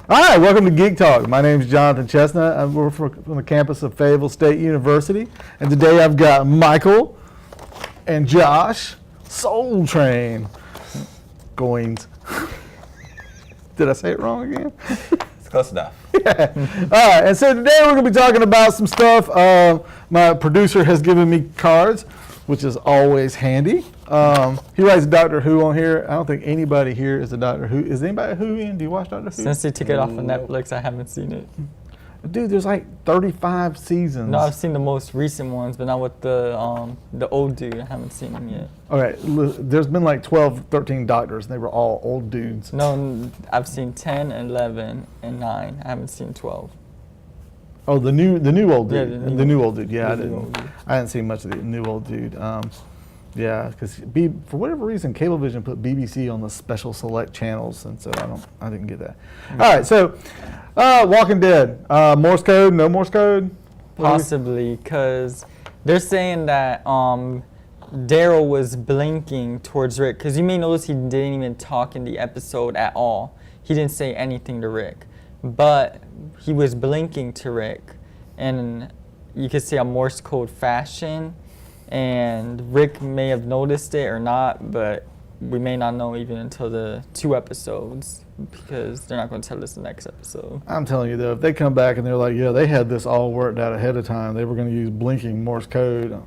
All right, welcome to Geek Talk. My name is Jonathan Chestnut. We're from the campus of Fayetteville State University. And today I've got Michael and Josh, Soul Train Goins. Did I say it wrong again? It's close enough. Yeah. All right, and so today we're going to be talking about some stuff. My producer has given me cards, which is always handy. He writes Doctor Who on here. I don't think anybody here is a Doctor Who. Is anybody a Whoian? Do you watch Doctor Who? Since they took it off of Netflix, I haven't seen it. Dude, there's like 35 seasons. No, I've seen the most recent ones, but not with the old dude. I haven't seen him yet. Okay, there's been like 12, 13 doctors, and they were all old dudes. No, I've seen 10, 11, and 9. I haven't seen 12. Oh, the new old dude. Yeah, the new old dude. Yeah, I old dude. didn't see much of the new old dude. Yeah, because for whatever reason, Cablevision put BBC on the special select channels, and so I didn't get that. All right, so Walking Dead, Morse code, no Morse code? Possibly, because they're saying that Daryl was blinking towards Rick, because you may notice he didn't even talk in the episode at all. He didn't say anything to Rick, but he was blinking to Rick, and you could see a Morse code fashion. And Rick may have noticed it or not, but we may not know even until the 2 episodes, because they're not going to tell us the next episode. I'm telling you, though, if they come back and they're like, yeah, they had this all worked out ahead of time, they were going to use blinking Morse code.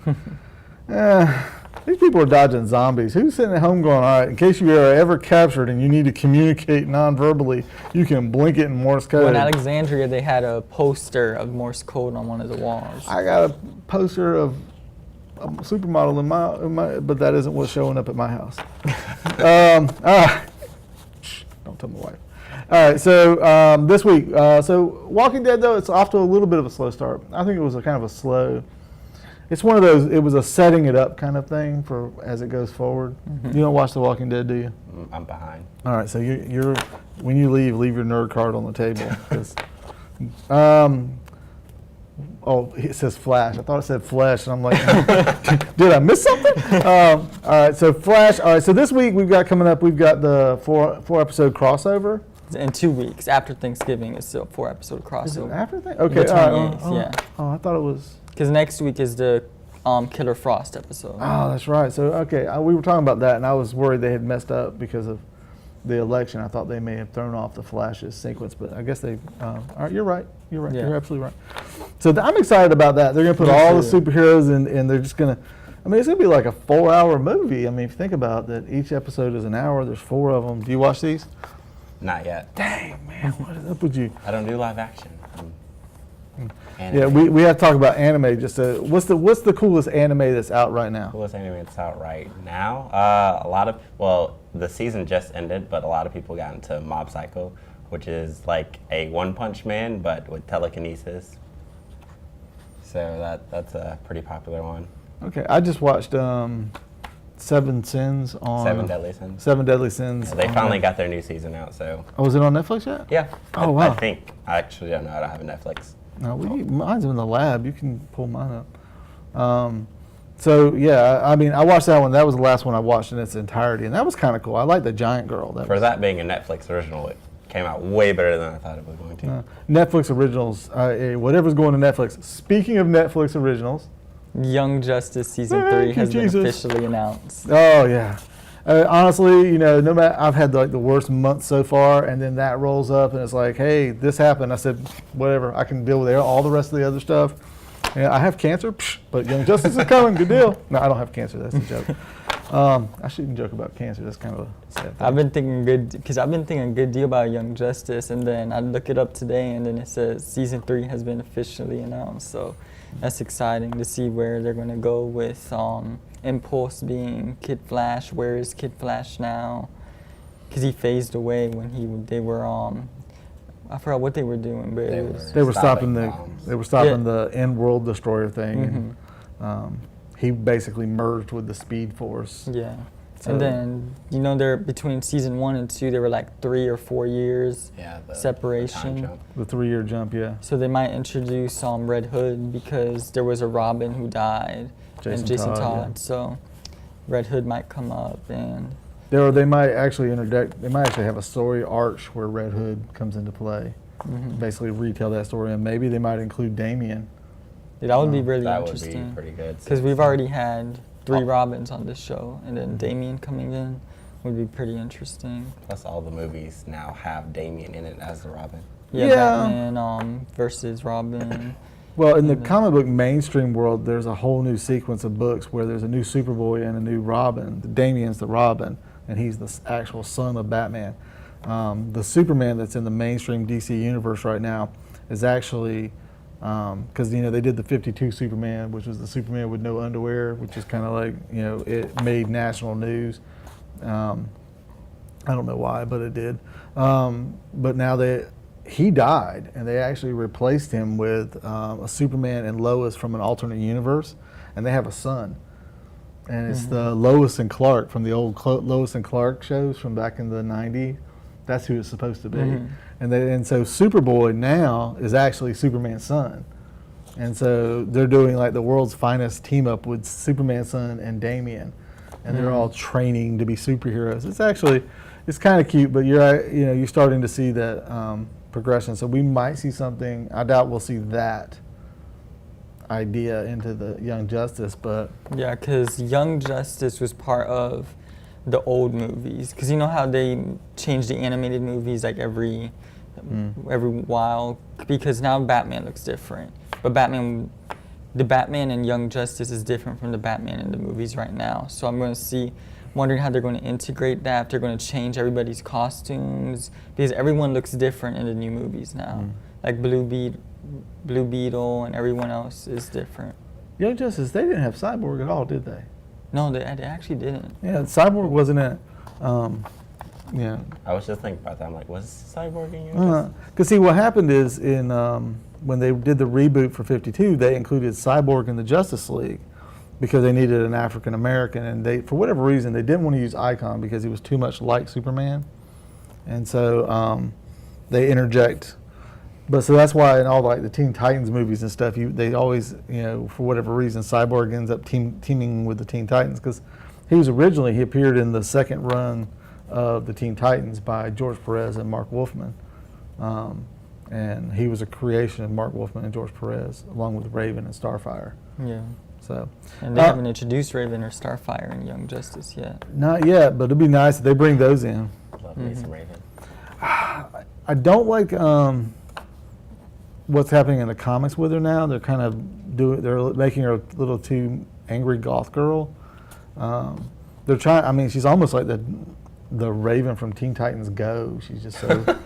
These people are dodging zombies. Who's sitting at home going, all right, in case you are ever captured and you need to communicate non-verbally, you can blink it in Morse code. Well, in Alexandria, they had a poster of Morse code on one of the walls. I got a poster of a supermodel in my, but that isn't what's showing up at my house. Don't tell my wife. All right, so this week, so Walking Dead, though, it's off to a little bit of a slow start. I think it was a kind of a slow. It's one of those. It was a setting it up kind of thing for as it goes forward. Mm-hmm. You don't watch The Walking Dead, do you? I'm behind. All right, so you're when you leave your nerd card on the table. 'Cause, oh, it says Flash. I thought it said Flesh, and I'm like, did I miss something? All right, so Flash. All right, so this week we've got coming up. We've got the four episode crossover. In 2 weeks after Thanksgiving, it's a 4-episode crossover. Is it after that? Okay. The 28th, yeah. Oh, I thought it was. Because next week is the Killer Frost episode. Oh, that's right. So, okay, we were talking about that, and I was worried they had messed up because of the election. I thought they may have thrown off the Flash's sequence, but I guess they. All right, you're right. You're right. Yeah. You're absolutely right. So I'm excited about that. They're going to put all the superheroes in, and they're just going to. I mean, it's going to be like a 4-hour movie. I mean, if you think about that, each episode is an hour. There's 4 of them. Do you watch these? Not yet. Dang, man, what is up with you? I don't do live action. Yeah, we have to talk about anime. Just what's the coolest anime that's out right now? Coolest anime that's out right now. The season just ended, but a lot of people got into Mob Psycho, which is like a One Punch Man but with telekinesis. So that's a pretty popular one. Okay, I just watched Seven Sins on 7 Deadly Sins. 7 Deadly Sins. Yeah, they finally got their new season out. So. Oh, is it on Netflix yet? Yeah. Oh wow. I think. I actually don't know. I don't have a Netflix. No, mine's in the lab. You can pull mine up. So yeah, I mean, I watched that one. That was the last one I watched in its entirety, and that was kind of cool. I like the giant girl. For that being a Netflix original, it came out way better than I thought it was going to. Netflix originals, whatever's going to Netflix. Speaking of Netflix originals, Young Justice season 3 has been officially announced. Oh yeah. Honestly, no matter, I've had the worst month so far, and then that rolls up, and it's like, hey, this happened. I said, whatever, I can deal with all the rest of the other stuff. Yeah, I have cancer, but Young Justice is coming. Good deal. No, I don't have cancer. That's a joke. I shouldn't joke about cancer. That's kind of a sad thing. I've been thinking a good deal about Young Justice, and then I look it up today, and then it says season 3 has been officially announced. So that's exciting to see where they're going to go with Impulse being Kid Flash. Where is Kid Flash now? Because he phased away when they were I forgot what they were doing, but they were stopping the End-World Destroyer thing. Mm-hmm. And, he basically merged with the Speed Force. Yeah. So, and then they're between season 1 and 2, there were like 3 or 4 years separation. The 3-year jump, yeah. So they might introduce Red Hood because there was a Robin who died, Jason Todd. Yeah. So Red Hood might come up, and They might actually interject. They might actually have a story arch where Red Hood comes into play. Basically, retell that story, and maybe they might include Damien. Yeah, that would be really That would interesting. be pretty good. Because we've already had 3 Robins on this show, and then Damien coming in would be pretty interesting. Plus, all the movies now have Damien in it as the Robin. Yeah, Yeah. Batman versus Robin. Well, in the comic book mainstream world, there's a whole new sequence of books where there's a new Superboy and a new Robin. Damien's the Robin, and he's the actual son of Batman. The Superman that's in the mainstream DC universe right now is actually, because they did the 52 Superman, which was the Superman with no underwear, which is kind of like, it made national news. I don't know why, but it did. But now he died, and they actually replaced him with a Superman and Lois from an alternate universe, and they have a son. And it's the Lois and Clark from the old Lois and Clark shows from back in the 90s. That's who it's supposed to be. And so Superboy now is actually Superman's son. And so they're doing like the world's finest team up with Superman's son and Damien. And they're all training to be superheroes. It's kind of cute, but you're starting to see that progression. So we might see something. I doubt we'll see that idea into the Young Justice, but Yeah, because Young Justice was part of the old movies. Because you know how they change the animated movies like every while? Because now Batman looks different. But the Batman in Young Justice is different from the Batman in the movies right now. So I'm wondering how they're going to integrate that, if they're going to change everybody's costumes, because everyone looks different in the new movies now. Like Blue Beetle and everyone else is different. Young Justice, they didn't have Cyborg at all, did they? No, they actually didn't. Yeah, Cyborg wasn't in it. Yeah. I was just thinking about that. I'm like, was Cyborg in Young Because see, what happened is when they did the reboot for 52, they included Cyborg in the Justice League because they needed an African American, and they, for whatever reason, they didn't want to use Icon because he was too much like Superman, and so they interject. But so that's why in all like the Teen Titans movies and stuff, they always, for whatever reason, Cyborg ends up teaming with the Teen Titans because he appeared in the second run of the Teen Titans by George Perez and Mark Wolfman. And he was a creation of Mark Wolfman and George Perez, along with Raven and Starfire. Yeah. So, and they haven't introduced Raven or Starfire in Young Justice yet. Not yet, but it'd be nice if they bring those in. Love me some Raven. I don't like what's happening in the comics with her now. They're kind of they're making her a little too angry goth girl. They're trying. I mean, she's almost like the Raven from Teen Titans Go. She's just so.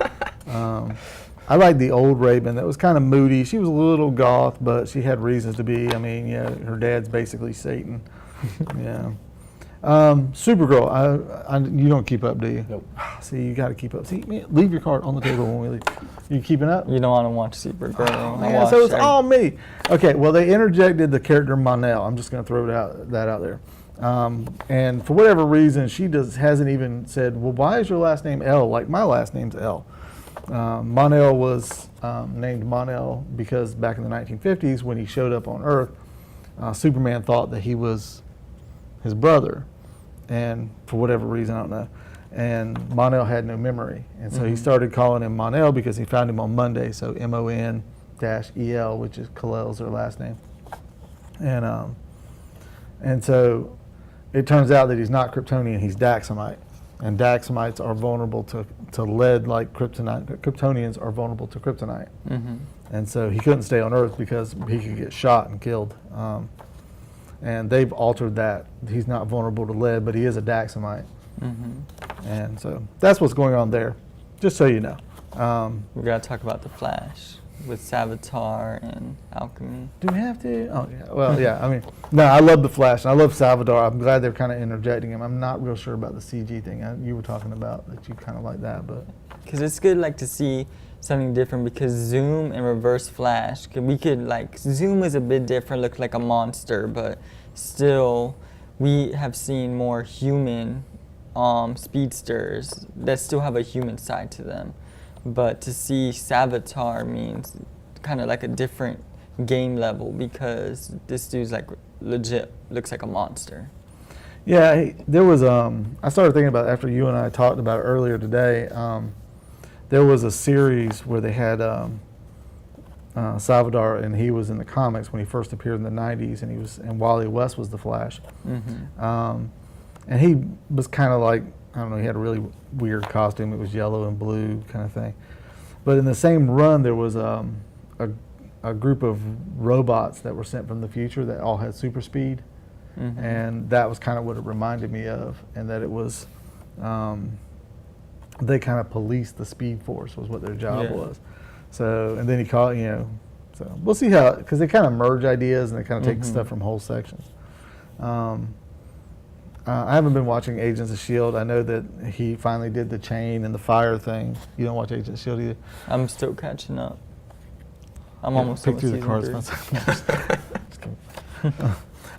I like the old Raven that was kind of moody. She was a little goth, but she had reasons to be. I mean, her dad's basically Satan. Yeah. Supergirl, you don't keep up, do you? Nope. See, you got to keep up. See, man, leave your card on the table when we leave. You keeping up? You don't want to watch Supergirl. Yeah, so it's all me. Okay, well, they interjected the character Mon-El. I'm just going to throw that out there. And for whatever reason, she hasn't even said, well, why is your last name L? Like my last name's L. Mon-El was named Mon-El because back in the 1950s, when he showed up on Earth, Superman thought that he was his brother, and for whatever reason, I don't know. And Mon-El had no memory, and so he started calling him Mon-El because he found him on Monday. So MON-EL, which is Kal-El's their last name, and so it turns out that he's not Kryptonian; he's Daxamite. And Daxamites are vulnerable to lead like kryptonite. Kryptonians are vulnerable to kryptonite. And so he couldn't stay on Earth because he could get shot and killed. And they've altered that. He's not vulnerable to lead, but he is a Daxamite. And so that's what's going on there, just so you know. We got to talk about the Flash with Savitar and Alchemy. Do we have to? Oh, yeah. Well, yeah. I mean, no, I love the Flash, and I love Salvador. I'm glad they're kind of interjecting him. I'm not real sure about the CG thing. You were talking about that you kind of like that, but because it's good, like to see something different. Because Zoom and Reverse Flash, Zoom is a bit different, looks like a monster, but still, we have seen more human speedsters that still have a human side to them. But to see Savitar means kind of like a different game level because this dude's like legit looks like a monster. Yeah, there was. I started thinking about it after you and I talked about it earlier today. There was a series where they had Salvador, and he was in the comics when he first appeared in the '90s, and Wally West was the Flash. And he was kind of like, I don't know, he had a really weird costume. It was yellow and blue kind of thing. But in the same run, there was a group of robots that were sent from the future that all had super speed. And that was kind of what it reminded me of, and that it was, they kind of policed the Speed Force was what their job was. So, and then he called, so we'll see how, because they kind of merge ideas and they kind of take stuff from whole sections. I haven't been watching Agents of S.H.I.E.L.D. I know that he finally did the chain and the fire thing. You don't watch Agents of S.H.I.E.L.D. either? I'm still catching up. I'm almost pick on through the season cards. 3. Just kidding.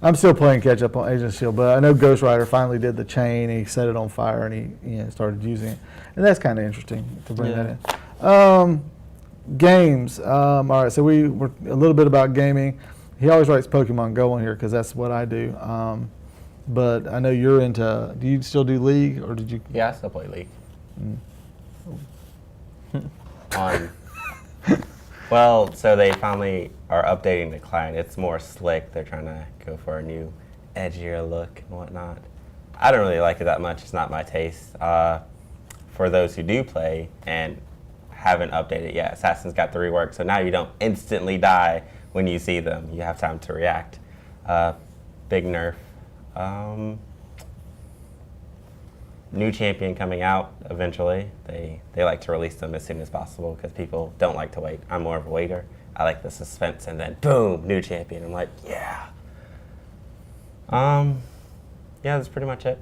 I'm still playing catch up on Agents of S.H.I.E.L.D., but I know Ghost Rider finally did the chain. And he set it on fire and he started using it, and that's kind of interesting to bring that in. Games. All right, so we're a little bit about gaming. He always writes Pokemon Go on here because that's what I do. But I know you're into. Do you still do League, or did you? Yeah, I still play League. Well, so they finally are updating the client. It's more slick. They're trying to go for a new, edgier look and whatnot. I don't really like it that much. It's not my taste. For those who do play and haven't updated yet, Assassin's got the rework, so now you don't instantly die when you see them. You have time to react. Big nerf. New champion coming out eventually. They like to release them as soon as possible because people don't like to wait. I'm more of a waiter. I like the suspense, and then boom, new champion. I'm like, yeah. Yeah, that's pretty much it.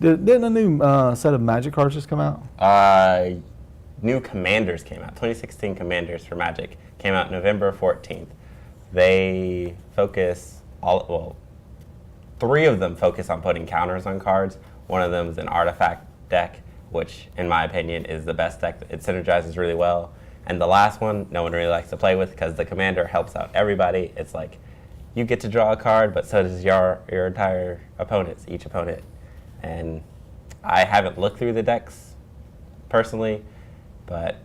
Didn't a new set of Magic cards just come out? New Commanders came out. 2016 Commanders for Magic came out November 14th. They focus three of them focus on putting counters on cards. One of them is an artifact deck, which, in my opinion, is the best deck. It synergizes really well. And the last one, no one really likes to play with because the commander helps out everybody. It's like you get to draw a card, but so does your entire opponents, each opponent. And I haven't looked through the decks personally, but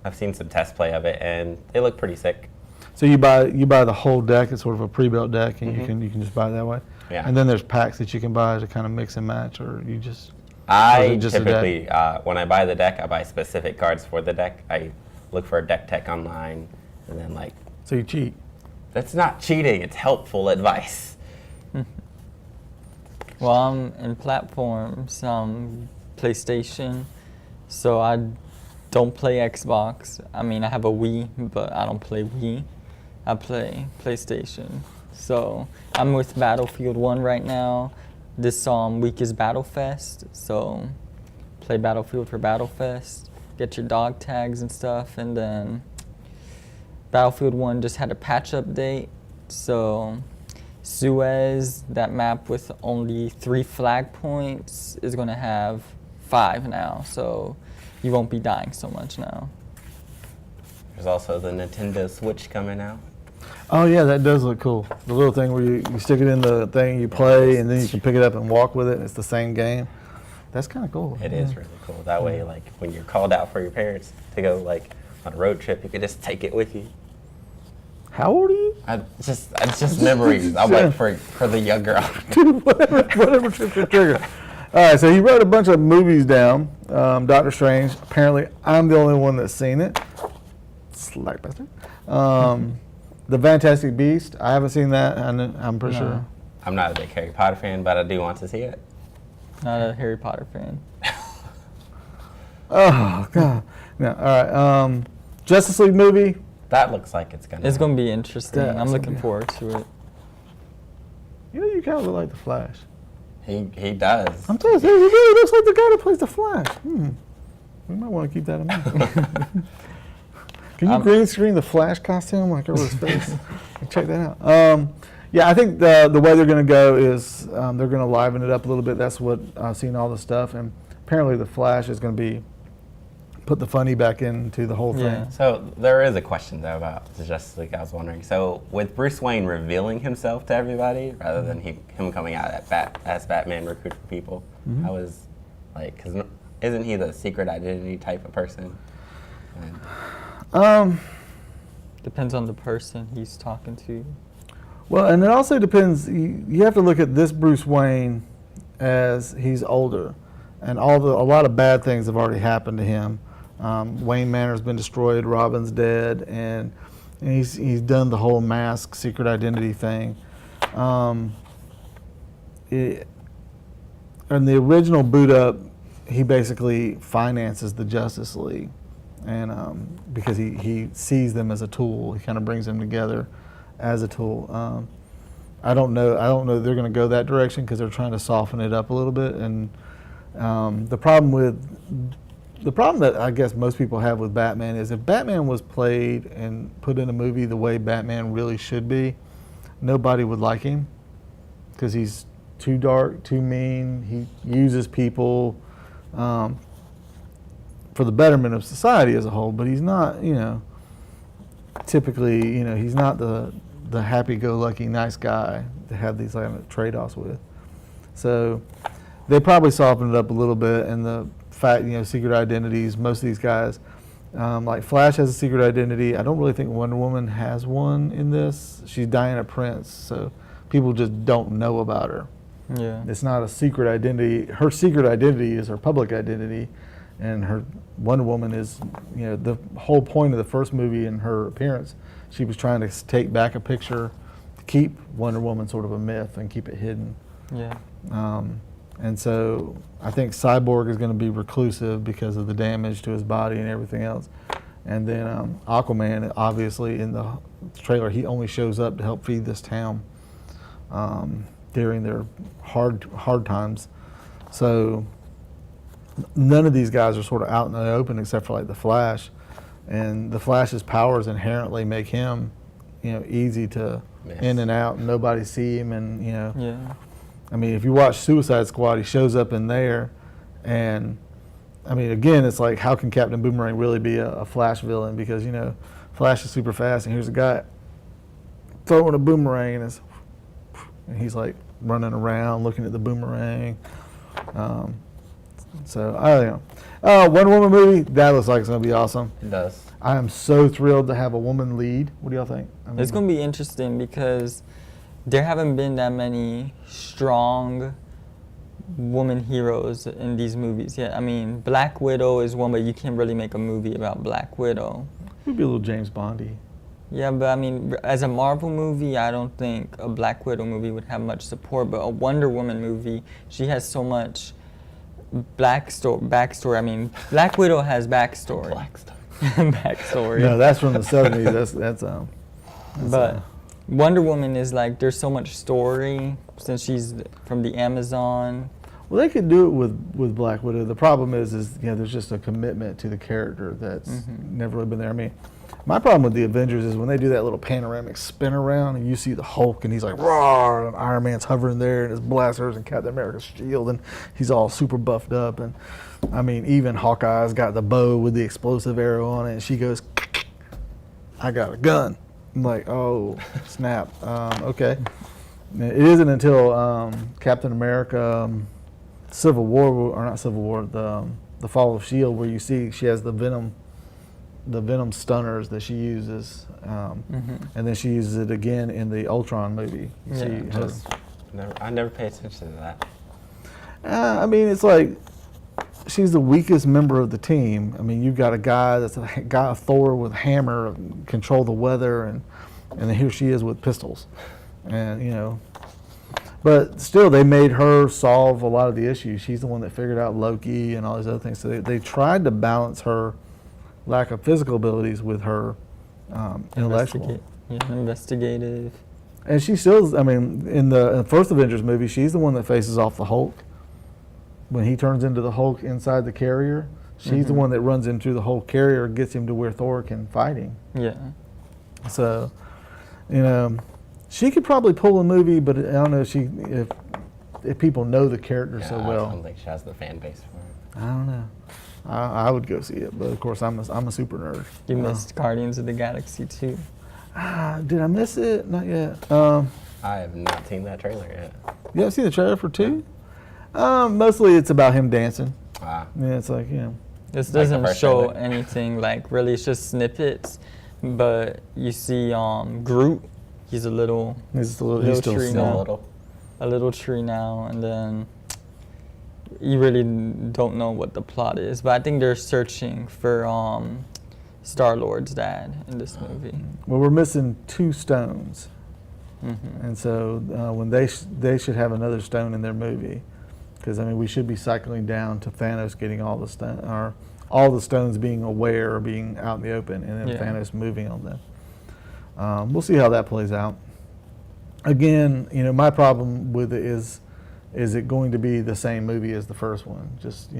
I've seen some test play of it, and they look pretty sick. So you buy the whole deck. It's sort of a pre-built deck, and you can just buy it that way. Yeah. And then there's packs that you can buy to kind of mix and match, or you just. I typically, when I buy the deck, I buy specific cards for the deck. I look for a deck tech online, and then like. So you cheat. That's not cheating. It's helpful advice. Well, I'm in platforms, PlayStation, so I don't play Xbox. I mean, I have a Wii, but I don't play Wii. I play PlayStation. So I'm with Battlefield 1 right now. This week is Battlefest, so play Battlefield for Battlefest, get your dog tags and stuff, and then Battlefield 1 just had a patch update, so Suez, that map with only 3 flag points, is going to have 5 now, so you won't be dying so much now. There's also the Nintendo Switch coming out. Oh yeah, that does look cool. The little thing where you stick it in the thing, you play, and then you can pick it up and walk with it, and it's the same game. That's kind of cool. It is really cool. That way, like, when you're called out for your parents to go, like, on a road trip, you can just take it with you. How old are you? It's just memories. I'm like, for the younger audience. Dude, whatever trips your trigger. All right, so he wrote a bunch of movies down. Doctor Strange. Apparently, I'm the only one that's seen it. Slack bastard. The Fantastic Beast. I haven't seen that. I'm pretty sure. I'm not a big Harry Potter fan, but I do want to see it. Not a Harry Potter fan. Oh God. No. All right. Justice League movie. That looks like it's gonna. It's going to be interesting. Yeah, I'm looking forward to it. You know, you kind of look like the Flash. He does. I'm telling you, he really looks like the guy that plays the Flash. We might want to keep that in mind. Can you green screen the Flash costume like over his face? Check that out. Yeah, I think the way they're going to go is they're going to liven it up a little bit. That's what I've seen all the stuff, and apparently the Flash is going to be put the funny back into the whole thing. Yeah. So there is a question though about the Justice League. I was wondering. So with Bruce Wayne revealing himself to everybody rather than him coming out as Batman recruiting people, I was like, because isn't he the secret identity type of person? And Depends on the person he's talking to. Well, and it also depends. You have to look at this Bruce Wayne as he's older, and a lot of bad things have already happened to him. Wayne Manor's been destroyed. Robin's dead, and he's done the whole mask, secret identity thing. In the original boot up, he basically finances the Justice League, and because he sees them as a tool, he kind of brings them together as a tool. I don't know they're going to go that direction because they're trying to soften it up a little bit. And the problem that I guess most people have with Batman is if Batman was played and put in a movie the way Batman really should be, nobody would like him because he's too dark, too mean. He uses people for the betterment of society as a whole, but he's not, typically, he's not the happy-go-lucky nice guy to have these trade-offs with. So they probably softened it up a little bit, and the fact, secret identities, most of these guys, like Flash has a secret identity. I don't really think Wonder Woman has one in this. She's Diana Prince, so people just don't know about her. Yeah. It's not a secret identity. Her secret identity is her public identity, and her Wonder Woman is, the whole point of the first movie and her appearance, she was trying to take back a picture to keep Wonder Woman sort of a myth and keep it hidden. Yeah. And so I think Cyborg is going to be reclusive because of the damage to his body and everything else. And then Aquaman, obviously, in the trailer, he only shows up to help feed this town during their hard times. So none of these guys are sort of out in the open except for like the Flash. And the Flash's powers inherently make him, easy to in and out, and nobody see him, and Yeah. I mean, if you watch Suicide Squad, he shows up in there, and I mean, again, it's like, how can Captain Boomerang really be a Flash villain? Because Flash is super fast, and here's a guy throwing a boomerang, and he's like running around looking at the boomerang. So I don't know. Wonder Woman movie, that looks like it's gonna be awesome. it does. I am so thrilled to have a woman lead. What do y'all think? It's going to be interesting because there haven't been that many strong woman heroes in these movies yet. I mean, Black Widow is one, but you can't really make a movie about Black Widow. It would be a little James Bondy. Yeah, but I mean, as a Marvel movie, I don't think a Black Widow movie would have much support, but a Wonder Woman movie, she has so much backstory. I mean, Black Widow has backstory. Black stuff. Backstory. No, that's from the 70s. That's But Wonder Woman is like, there's so much story since she's from the Amazon. Well, they could do it with Black Widow. The problem is there's just a commitment to the character that's never really been there. I mean, my problem with the Avengers is when they do that little panoramic spin around and you see the Hulk and he's like, roar, and Iron Man's hovering there and his blasters and Captain America's shield and he's all super buffed up. And I mean, even Hawkeye's got the bow with the explosive arrow on it, and she goes, I got a gun. I'm like, oh, snap. Okay. It isn't until Captain America Civil War, or not Civil War, the Fall of S.H.I.E.L.D., where you see she has the Venom stunners that she uses, and then she uses it again in the Ultron movie. I never paid attention to that. I mean, it's like she's the weakest member of the team. I mean, you've got a guy that's a guy, Thor with a hammer, control the weather, and then here she is with pistols, and but still, they made her solve a lot of the issues. She's the one that figured out Loki and all these other things. So they tried to balance her lack of physical abilities with her intellectual. Investigative. And she still, I mean, in the first Avengers movie, she's the one that faces off the Hulk. When he turns into the Hulk inside the carrier, she's the one that runs into the Hulk carrier and gets him to where Thor can fight him. Yeah. So, she could probably pull a movie, but I don't know if people know the character so well. I don't think she has the fan base for it. I don't know. I would go see it, but of course I'm a super nerd. You missed Guardians of the Galaxy 2. Did I miss it? Not yet. I have not seen that trailer yet. You haven't seen the trailer for 2? Mostly it's about him dancing. Ah. Yeah, it's like, yeah. This Like the doesn't first show trailer? anything, like, really. It's just snippets. But you see Groot. He's a little He's still, Little he's still tree Still now. a little. a little tree now, and then you really don't know what the plot is. But I think they're searching for Star-Lord's dad in this movie. Well, we're missing 2 stones. Mm-hmm. And so when they should have another stone in their movie, because I mean we should be cycling down to Thanos getting all the stones being aware or being out in the open, and then Yeah. Thanos moving on them. We'll see how that plays out. Again, my problem with it is it going to be the same movie as the first one? Just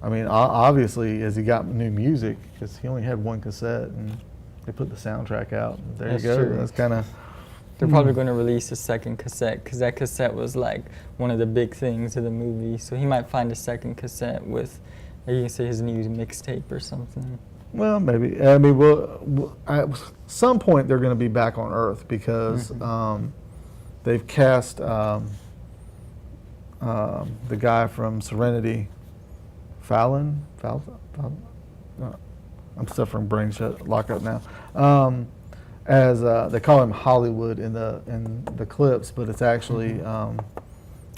I mean, obviously, has he got new music? Because he only had 1 cassette, and they put the soundtrack out. There That's you go. true. That's kind of. They're probably going to release a second cassette because that cassette was like one of the big things of the movie. So he might find a second cassette with, you can say, his new mixtape or something. Well, maybe. I mean, at some point they're going to be back on Earth because they've cast the guy from Serenity, Fallon. I'm suffering brain lock up now. As they call him Hollywood in the clips, but it's actually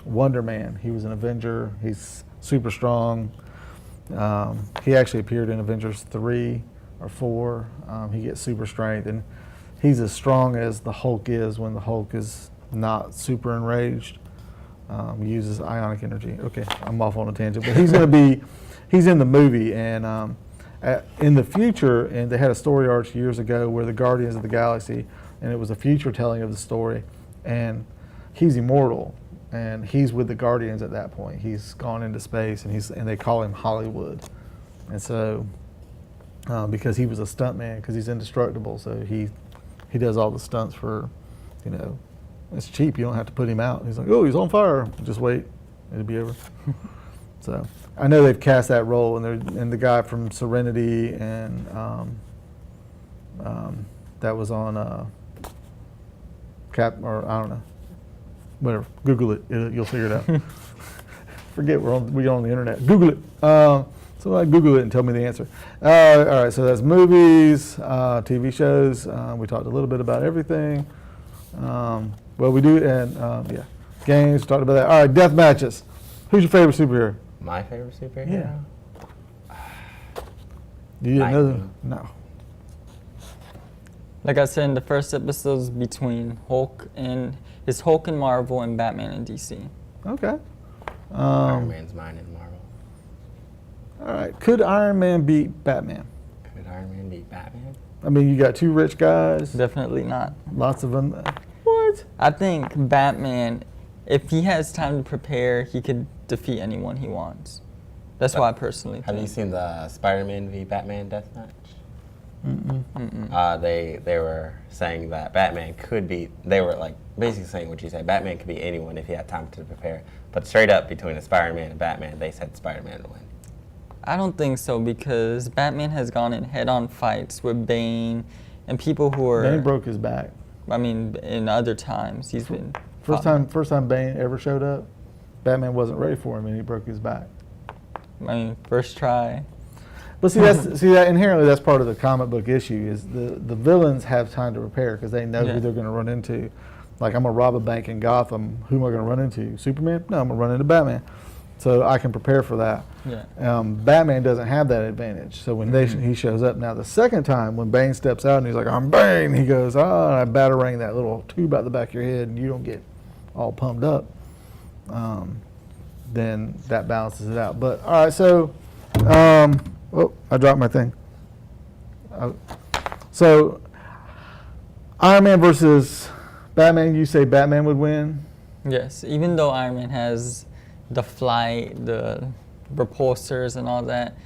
Wonder Man. He was an Avenger. He's super strong. He actually appeared in Avengers 3 or 4. He gets super strength, and he's as strong as the Hulk is when the Hulk is not super enraged. He uses ionic energy. Okay, I'm off on a tangent, but he's in the movie, and in the future, and they had a story arc years ago where the Guardians of the Galaxy, and it was a future telling of the story, and he's immortal, and he's with the Guardians at that point. He's gone into space, and they call him Hollywood, and so because he was a stuntman, because he's indestructible, so he does all the stunts for, it's cheap. You don't have to put him out. He's like, oh, he's on fire. Just wait, it'll be over. So I know they've cast that role, and the guy from Serenity, and that was on or I don't know, whatever. Google it. You'll figure it out. Forget we're on the internet. Google it. So I Google it and tell me the answer. All right. So that's movies, TV shows. We talked a little bit about everything. Well, we do, and yeah, games. Talked about that. All right, death matches. Who's your favorite superhero? My favorite superhero? Yeah. You didn't know Lightning. that? No. Like I said in the first episodes, between Hulk and Marvel and Batman and DC. Okay. Iron Man's mine in Marvel. All right. Could Iron Man beat Batman? Could Iron Man beat Batman? I mean, you got 2 rich guys. Definitely not. Lots of them. What? I think Batman, if he has time to prepare, he could defeat anyone he wants. That's why I personally Have you think. seen the Spider-Man v. Batman death match? Mm-mm. They were saying that Batman could be. They were like basically saying what you said. Batman could be anyone if he had time to prepare. But straight up between the Spider-Man and Batman, they said Spider-Man would win. I don't think so because Batman has gone in head-on fights with Bane and people who are. Bane broke his back. I mean, in other times he's been. First time Bane ever showed up, Batman wasn't ready for him, and he broke his back. I mean, first try. But see, that inherently that's part of the comic book issue is the villains have time to prepare because they know Yeah. who they're going to run into. Like, I'm going to rob a bank in Gotham. Who am I going to run into? Superman? No, I'm going to run into Batman. So I can prepare for that. Yeah. Batman doesn't have that advantage. So when he shows up now the second time, when Bane steps out and he's like, I'm Bane, he goes, oh, I batarang that little tube out the back of your head and you don't get all pumped up. Then that balances it out. But all right, so oh, I dropped my thing. So Iron Man versus Batman. You say Batman would win? Yes, even though Iron Man has the flight, the repulsors, and all that,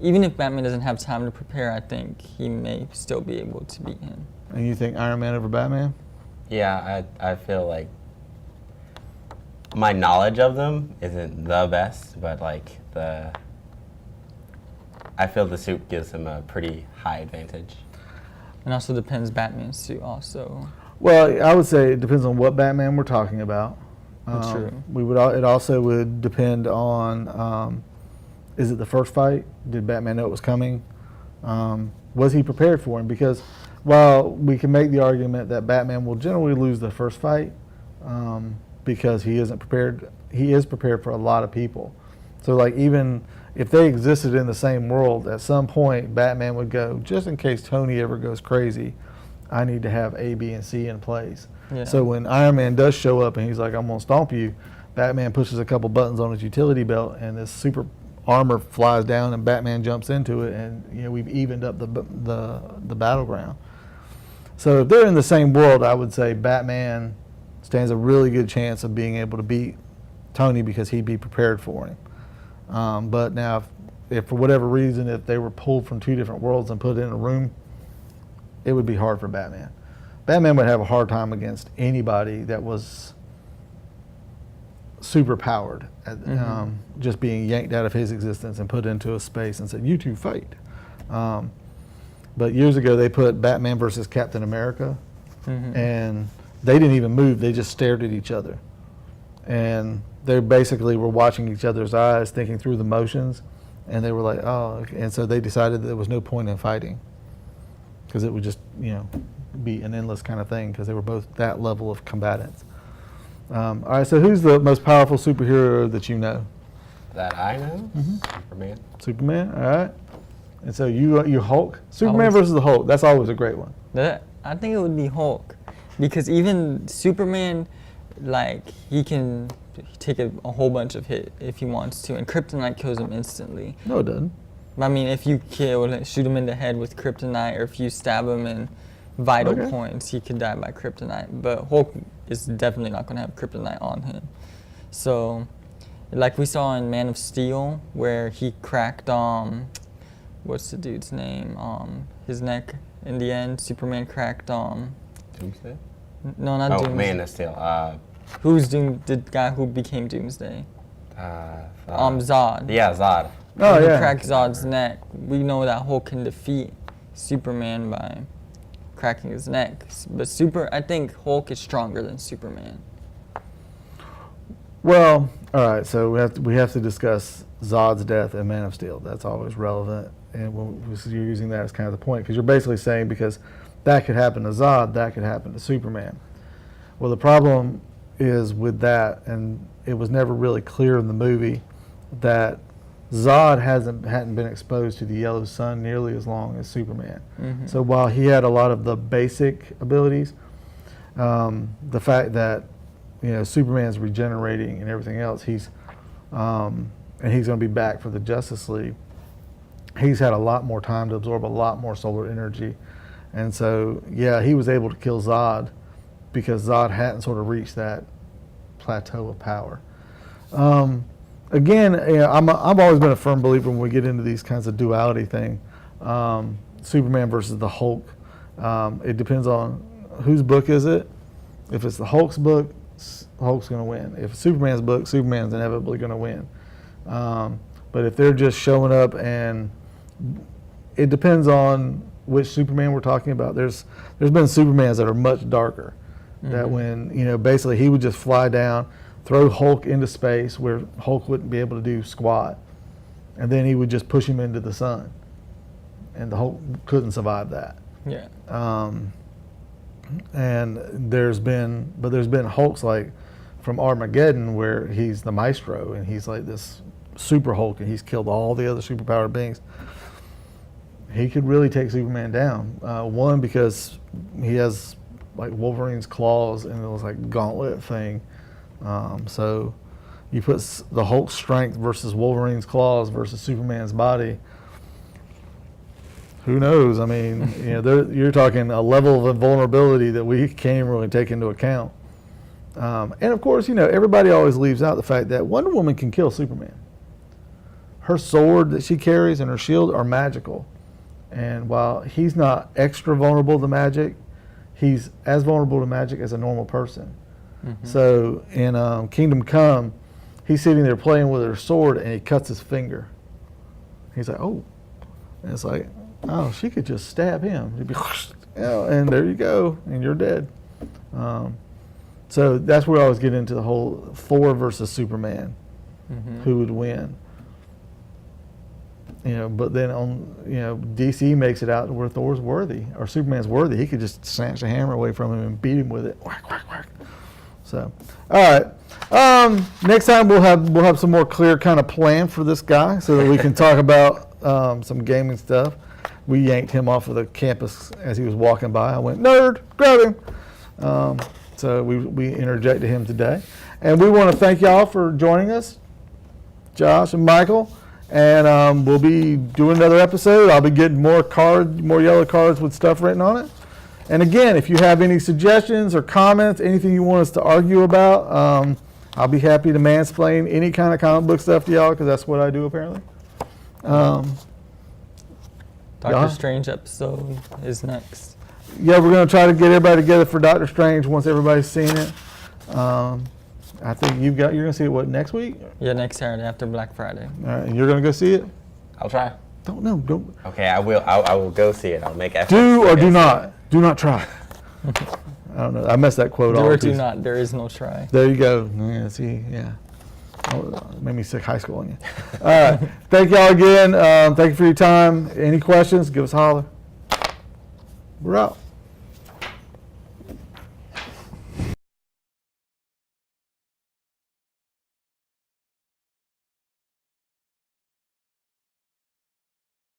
even if Batman doesn't have time to prepare, I think he may still be able to beat him. And you think Iron Man over Batman? Yeah, I feel like my knowledge of them isn't the best, but like I feel the suit gives him a pretty high advantage. And also depends Batman's suit also. Well, I would say it depends on what Batman we're talking about. True. It also would depend on, is it the first fight? Did Batman know it was coming? Was he prepared for him? Because while we can make the argument that Batman will generally lose the first fight, because he isn't prepared, he is prepared for a lot of people. So like even if they existed in the same world, at some point Batman would go, just in case Tony ever goes crazy, I need to have A, B, and C in place. Yeah. So when Iron Man does show up and he's like, I'm gonna stomp you, Batman pushes a couple buttons on his utility belt and this super armor flies down and Batman jumps into it, and we've evened up the battleground. So if they're in the same world, I would say Batman stands a really good chance of being able to beat Tony because he'd be prepared for him. But now, if for whatever reason, if they were pulled from two different worlds and put in a room, it would be hard for Batman. Batman would have a hard time against anybody that was super powered, just being yanked out of his existence and put into a space and said, you two fight. But years ago, they put Batman versus Captain America, and they didn't even move. They just stared at each other. And they basically were watching each other's eyes, thinking through the motions, and they were like, oh, okay. And so they decided that there was no point in fighting because it would just, be an endless kind of thing because they were both that level of combatants. All right, so who's the most powerful superhero that you know? That I know? Superman. Superman, all right. And so you Hulk? Superman versus the Hulk, that's always a great one. I think it would be Hulk, because even Superman, like, he can take a whole bunch of hit if he wants to, and kryptonite kills him instantly. No, it doesn't. I mean, if you shoot him in the head with kryptonite, or if you stab him in vital points, he could die by kryptonite. But Hulk is definitely not going to have kryptonite on him. So, like we saw in Man of Steel, where he cracked, what's the dude's name? His neck in the end. Superman cracked, Doomsday? No, not Doomsday. Oh, Man of Steel. Who's the guy who became Doomsday? Zod. Yeah, Zod. Oh, He yeah. cracked Zod's neck. We know that Hulk can defeat Superman by cracking his neck. But I think Hulk is stronger than Superman. Well, all right, so we have to discuss Zod's death in Man of Steel. That's always relevant, and you're using that as kind of the point, because you're basically saying because that could happen to Zod, that could happen to Superman. Well, the problem is with that, and it was never really clear in the movie, that Zod hadn't been exposed to the yellow sun nearly as long as Superman. So while he had a lot of the basic abilities, the fact that Superman's regenerating and everything else, and he's going to be back for the Justice League. He's had a lot more time to absorb a lot more solar energy, and so he was able to kill Zod because Zod hadn't sort of reached that plateau of power. Again, I've always been a firm believer when we get into these kinds of duality thing, Superman versus the Hulk. It depends on whose book is it. If it's the Hulk's book, Hulk's going to win. If it's Superman's book, Superman's inevitably going to win. But if they're just showing up, and it depends on which Superman we're talking about. There's been Supermans that are much darker. That when basically he would just fly down, throw Hulk into space where Hulk wouldn't be able to do squat, and then he would just push him into the sun, and the Hulk couldn't survive that. Yeah. And there's been Hulks like from Armageddon where he's the maestro and he's like this super Hulk and he's killed all the other superpowered beings. He could really take Superman down. One, because he has like Wolverine's claws and it was like gauntlet thing. So you put the Hulk's strength versus Wolverine's claws versus Superman's body. Who knows? I mean, you're talking a level of vulnerability that we can't even really take into account. And of course, everybody always leaves out the fact that Wonder Woman can kill Superman. Her sword that she carries and her shield are magical. And while he's not extra vulnerable to magic, he's as vulnerable to magic as a normal person. So in Kingdom Come, he's sitting there playing with her sword and he cuts his finger. He's like, oh, And it's like, oh, she could just stab him. It'd be, and there you go, and you're dead. So that's where I always get into the whole Thor versus Superman, who would win. But then DC makes it out where Thor's worthy or Superman's worthy. He could just snatch the hammer away from him and beat him with it. Whack, whack, whack. So, all right. Next time we'll have some more clear kind of plan for this guy so that we can talk about some gaming stuff. We yanked him off of the campus as he was walking by. I went, nerd, grab him. So we interjected him today. And we want to thank y'all for joining us, Josh and Michael. And we'll be doing another episode. I'll be getting more yellow cards with stuff written on it. And again, if you have any suggestions or comments, anything you want us to argue about, I'll be happy to mansplain any kind of comic book stuff to y'all because that's what I do apparently. Doctor Strange episode is next. Yeah, we're going to try to get everybody together for Doctor Strange once everybody's seen it. I think you're going to see it, next week? Yeah, next Saturday after Black Friday. All right, and you're going to go see it? I'll try. Don't. Okay, I will. I will go see it. I'll make effort. Do or do not. Do not try. I don't know. I messed that quote Do off. or do not. There is no try. There you go. Yeah, see, yeah. Made me sick high school on you. All right. Thank y'all again. Thank you for your time. Any questions, give us a holler. We're out.